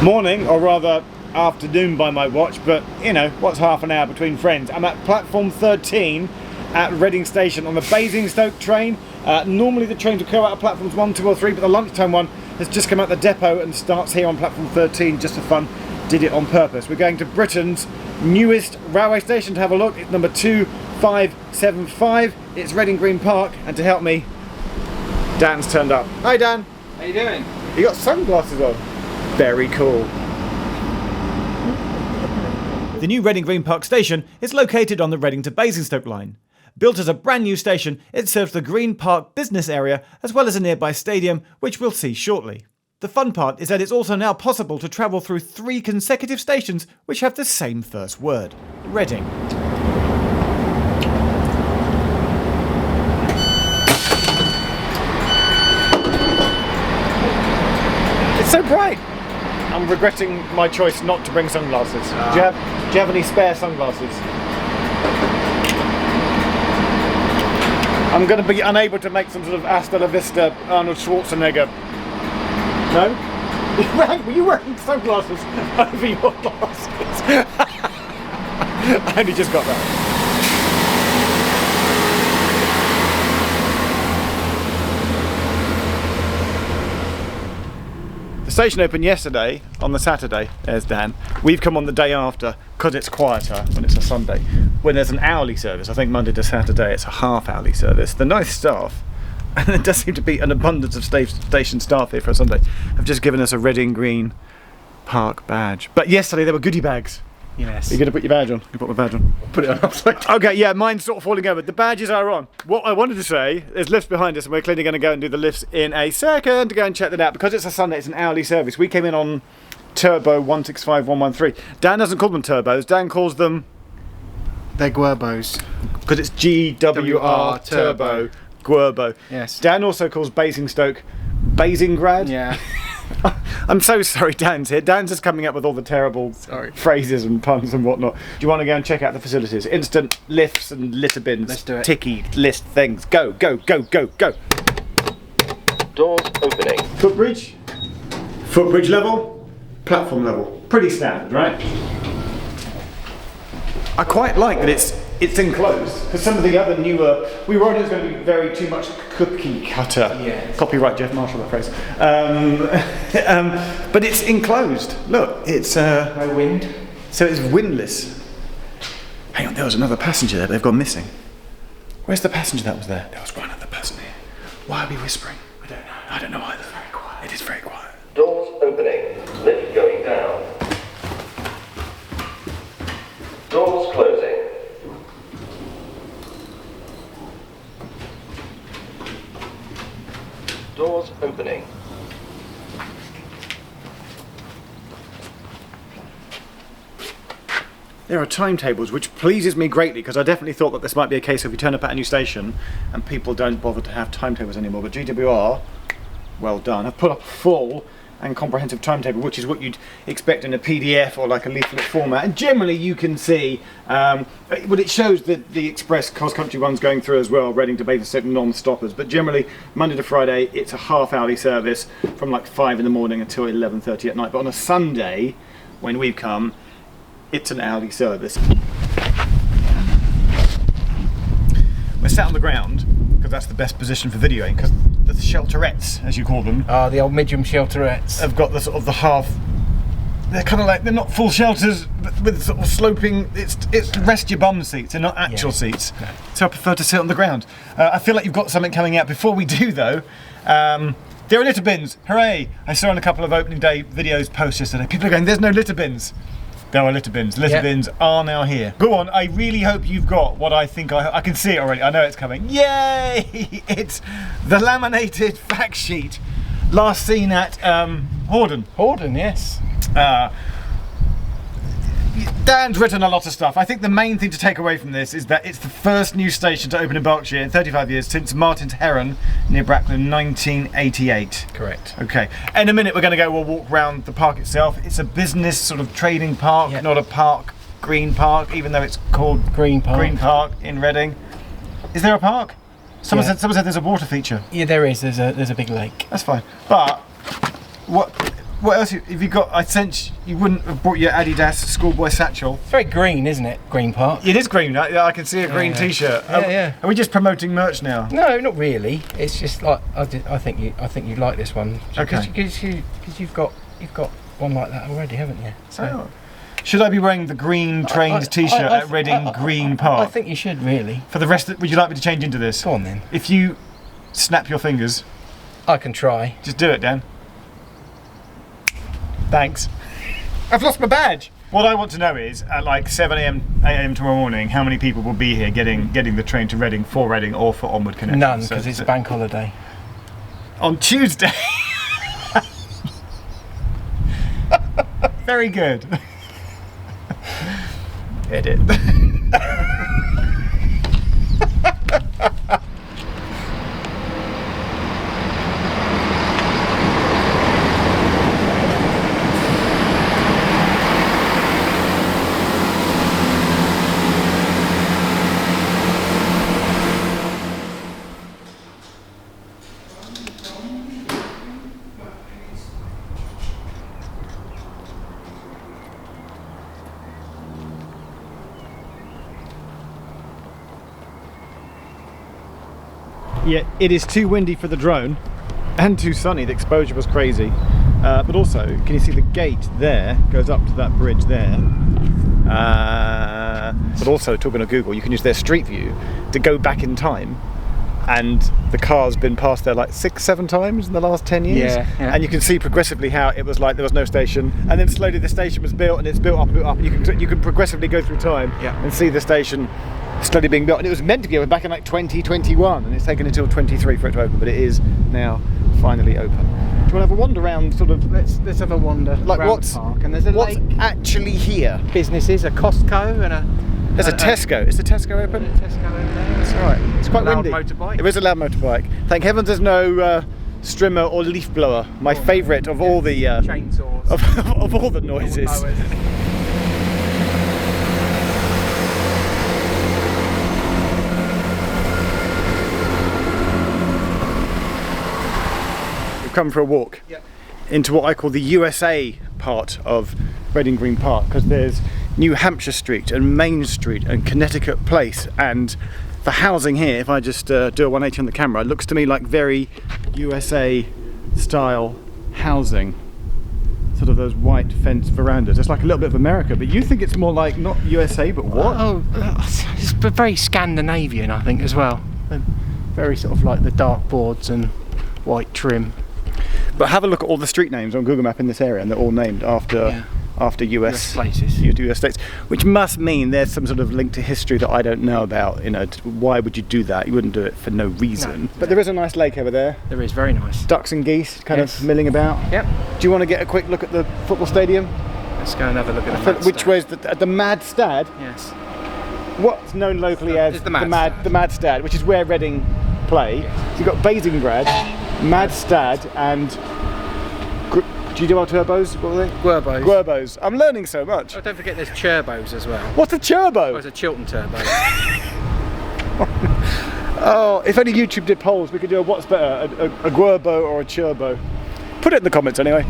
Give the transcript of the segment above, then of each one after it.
Morning, or rather afternoon by my watch, but you know, what's half an hour between friends? I'm at platform 13 at Reading Station on the Basingstoke train. Normally the trains would go out of platforms 1, 2 or 3, but the lunchtime one has just come out the depot and starts here on platform 13 just for fun. Did it on purpose. We're going to Britain's newest railway station to have a look. It's number 2575. It's Reading Green Park, and to help me, Dan's turned up. Hi Dan. How you doing? You got sunglasses on. Very cool. The new Reading Green Park station is located on the Reading to Basingstoke line. Built as a brand new station, it serves the Green Park business area as well as a nearby stadium, which we'll see shortly. The fun part is that it's also now possible to travel through 3 consecutive stations which have the same first word: Reading. It's so bright. I'm regretting my choice not to bring sunglasses. Do you have any spare sunglasses? I'm going to be unable to make some sort of Hasta la Vista Arnold Schwarzenegger. No? Were you wearing sunglasses over your glasses? I only just got that. The station opened yesterday, on the Saturday. There's Dan. We've come on the day after, because it's quieter when it's a Sunday. When there's an hourly service, I think Monday to Saturday it's a half-hourly service. The nice staff, and there does seem to be an abundance of station staff here for a Sunday, have just given us a Reading Green Park badge. But yesterday there were goodie bags. Yes. You're going to put your badge on? You put my badge on. Put it on upside down. Okay, yeah, mine's sort of falling over. The badges are on. What I wanted to say, there's lifts behind us and we're clearly going to go and do the lifts in a second to go and check that out. Because it's a Sunday, it's an hourly service. We came in on Turbo 165113. Dan doesn't call them turbos, Dan calls them... They're Guerbos. Because it's GWR Turbo Guerbo. Yes. Dan also calls Basingstoke Basingrad. Yeah. I'm so sorry Dan's here. Dan's just coming up with all the terrible phrases and puns and whatnot. Do you want to go and check out the facilities? Instant lifts and litter bins. Let's do it. Ticky list things. Go, go, go, go, go. Doors opening. Footbridge. Footbridge level. Platform level. Pretty standard, right? I quite like that it's enclosed, because some of the other newer, we worried it was going to be very too much cookie cutter. Yes. Copyright Geoff Marshall, that phrase. But it's enclosed. Look, it's No wind. so it's windless. Hang on, there was another passenger there, but they've gone missing. Where's the passenger that was there? There was one other person here. Why are we whispering? I don't know. I don't know either. Very quiet. It is very quiet. Doors opening. Lift going down. Doors closing. Doors opening. There are timetables, which pleases me greatly, because I definitely thought that this might be a case of you turn up at a new station and people don't bother to have timetables anymore. But GWR, well done, have put up a full and comprehensive timetable, which is what you'd expect in a PDF or like a leaflet format. And generally you can see, well, it shows that the express cross-country one's going through as well, Reading to Basingstoke non-stoppers. But generally, Monday to Friday, it's a half-hourly service from like 5 in the morning until 11:30 at night. But on a Sunday, when we've come, it's an hourly service. We're sat on the ground, because that's the best position for videoing, because the shelterettes, as you call them, The old medium shelterettes. have got the sort of the half. They're kind of like, they're not full shelters, but with sort of sloping. It's rest your bum seats. They're not actual seats. No. So I prefer to sit on the ground. I feel like you've got something coming out. Before we do though, there are litter bins. Hooray! I saw in a couple of opening day videos posts yesterday. People are going, "There's no litter bins." There are litter bins. Litter bins are now here. Go on, I really hope you've got what I think I can see it already. I know it's coming. Yay! It's the laminated fact sheet. Last seen at Hordon. Hordon, yes. Dan's written a lot of stuff. I think the main thing to take away from this is that it's the first new station to open in Berkshire in 35 years since Martin's Heron near Bracknell in 1988. Correct. Okay. In a minute we're going to we'll walk round the park itself. It's a business sort of trading park, not a park, green park, even though it's called Green Park in Reading. Is there a park? Someone said there's a water feature. Yeah, there is. There's a big lake. That's fine. But what What else have you got? I sense you wouldn't have brought your Adidas schoolboy satchel. It's very green, isn't it? Green Park. It is green. I can see a green T-shirt. Yeah. Are we just promoting merch now? No, not really. It's just like I think you like this one. Okay. Because you've got one like that already, haven't you? So. Oh. Should I be wearing the green trains T-shirt at Reading Green Park? I think you should really. For the rest, would you like me to change into this? Go on then. If you snap your fingers, I can try. just do it, Dan. Thanks. I've lost my badge. What I want to know is, at like 7 a.m. 8 a.m. tomorrow morning, how many people will be here getting the train to Reading or for Onward Connection? None, because it's a bank holiday. On Tuesday. Very good. Edit. Yeah, it is too windy for the drone and too sunny. The exposure was crazy. But also, can you see the gate there goes up to that bridge there? But also, talking to Google, you can use their Street View to go back in time. And the car's been past there like 6-7 times in the last 10 years. Yeah. And you can see progressively how it was like there was no station, and then slowly the station was built, and it's built up, and you can progressively go through time and see the station slowly being built. And it was meant to be open back in like 2021, and it's taken until 23 for it to open, but it is now finally open. Do you want to have a wander around, sort of? Let's have a wander Like around what's the park, and there's a what's lake. actually here? Businesses, a Costco and a. There's a Tesco. Is the Tesco open? Tesco over there. That's right. It's quite Loud windy. motorbike. There is a loud motorbike. Thank heavens there's no strimmer or leaf blower. My favourite of all the Chainsaws. of all the noises. We've come for a walk into what I call the USA part of Reading Green Park, because there's New Hampshire Street and Main Street and Connecticut Place, and the housing here, if I just do a 180 on the camera, it looks to me like very USA style housing. Sort of those white fence verandas. It's like a little bit of America, but you think it's more like not USA, but what? Oh, it's very Scandinavian, I think, as well. Very sort of like the dark boards and white trim. But have a look at all the street names on Google Map in this area, and they're all named after US places. US states, which must mean there's some sort of link to history that I don't know about. You know, why would you do that? You wouldn't do it for no reason. No. But there is a nice lake over there. There is, very nice. Ducks and geese kind Yes. of milling about. Yep. Do you want to get a quick look at the football stadium? Let's go and have a look at the Which way's the Mad Stad? Yes. What's known locally as It's the Mad Stad. Stad, which is where Reading play. Yes. So you've got Basingstoke, Mad Stad, and GWR Turbos, what were they? Guerbos. Guerbos. I'm learning so much. Oh, don't forget there's turbos as well. What's a turbo? Oh, it's a Chiltern turbo. Oh, if only YouTube did polls, we could do a what's better, a Guerbo or a Turbo. Put it in the comments anyway.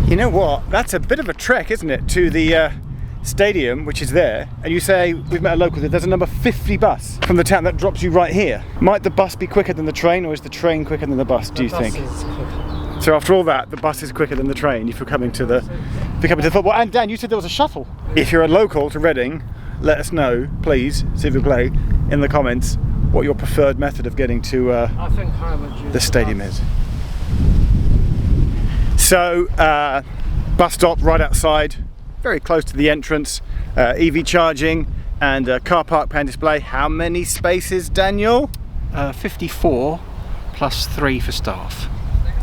You know what? That's a bit of a trek, isn't it, to the stadium, which is there, and you say, we've met a local, there's a number 50 bus from the town that drops you right here. Might the bus be quicker than the train, or is the train quicker than the bus, do you think? So after all that, the bus is quicker than the train if you're coming to the football. And Dan, you said there was a shuttle. If you're a local to Reading, let us know, please, s'il vous plaît, in the comments, what your preferred method of getting to I think I would use the stadium is. So, bus stop right outside, very close to the entrance, EV charging and car park pan display. How many spaces, Daniel? 54 plus 3 for staff.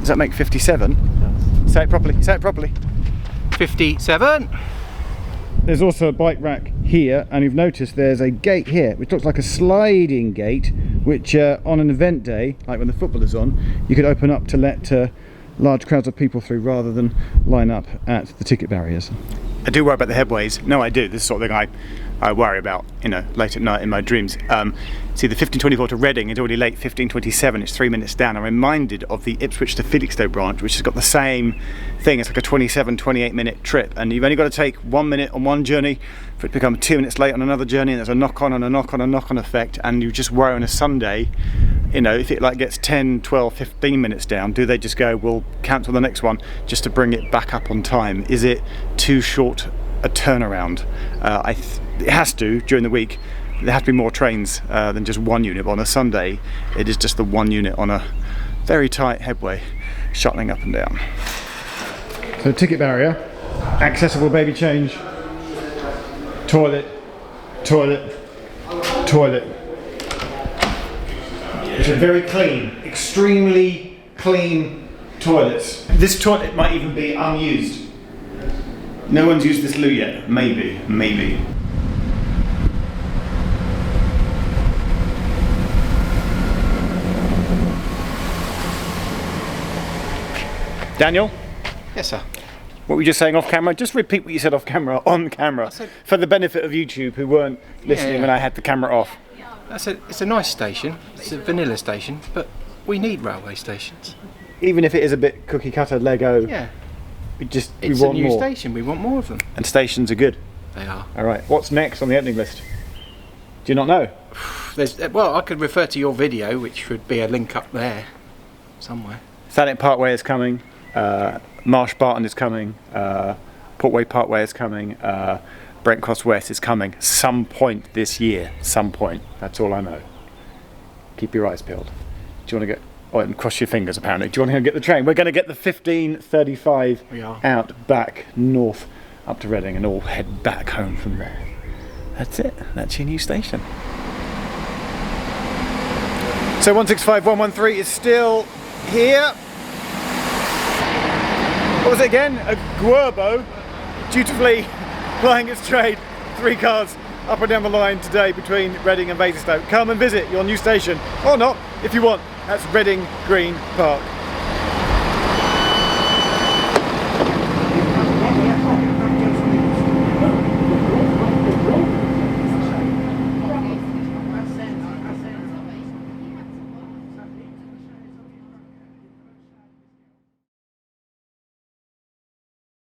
Does that make 57? Say it properly, say it properly. 57. There's also a bike rack here, and you've noticed there's a gate here, which looks like a sliding gate, which on an event day, like when the football is on, you could open up to let large crowds of people through rather than line up at the ticket barriers. I do worry about the headways. No, I do. This is the sort of thing I I worry about, late at night in my dreams. See, the 1524 to Reading is already late, 1527, it's 3 minutes down. I'm reminded of the Ipswich to Felixstowe branch, which has got the same thing. It's like a 27, 28 minute trip, and you've only got to take 1 minute on one journey for it to become 2 minutes late on another journey, and there's a knock-on and a knock-on and knock-on effect, and you just worry on a Sunday, if it gets 10, 12, 15 minutes down, do they just go, we'll cancel the next one just to bring it back up on time? Is it too short a turnaround? It has to, during the week, there have to be more trains than just one unit, but on a Sunday it is just the one unit on a very tight headway shuttling up and down. So ticket barrier, accessible baby change, toilet, toilet, toilet. It's a very clean, extremely clean toilets. This toilet might even be unused. No one's used this loo yet. Maybe. Daniel? Yes, sir. What were you just saying off camera? Just repeat what you said off camera, on camera, for the benefit of YouTube who weren't listening when I had the camera off. It's a nice station. It's a vanilla station, but we need railway stations. Even if it is a bit cookie cutter Lego, Yeah. we It's want a new more. station. We want more of them. And stations are good. They are. All right. What's next on the opening list? Do you not know? I could refer to your video, which would be a link up there somewhere. Thanet Parkway is coming. Marsh Barton is coming. Portway Parkway is coming. Brent Cross West is coming. Some point this year. Some point. That's all I know. Keep your eyes peeled. Do you want to get? Oh, and cross your fingers. Apparently. Do you want to go get the train? We're going to get the 1535 We are. out back north up to Reading, and all head back home from there. That's it. That's your new station. So 165113 is still here. What was it again? A Guerbo, dutifully plying its trade. 3 cars up and down the line today between Reading and Basingstoke. Come and visit your new station, or not, if you want. That's Reading Green Park.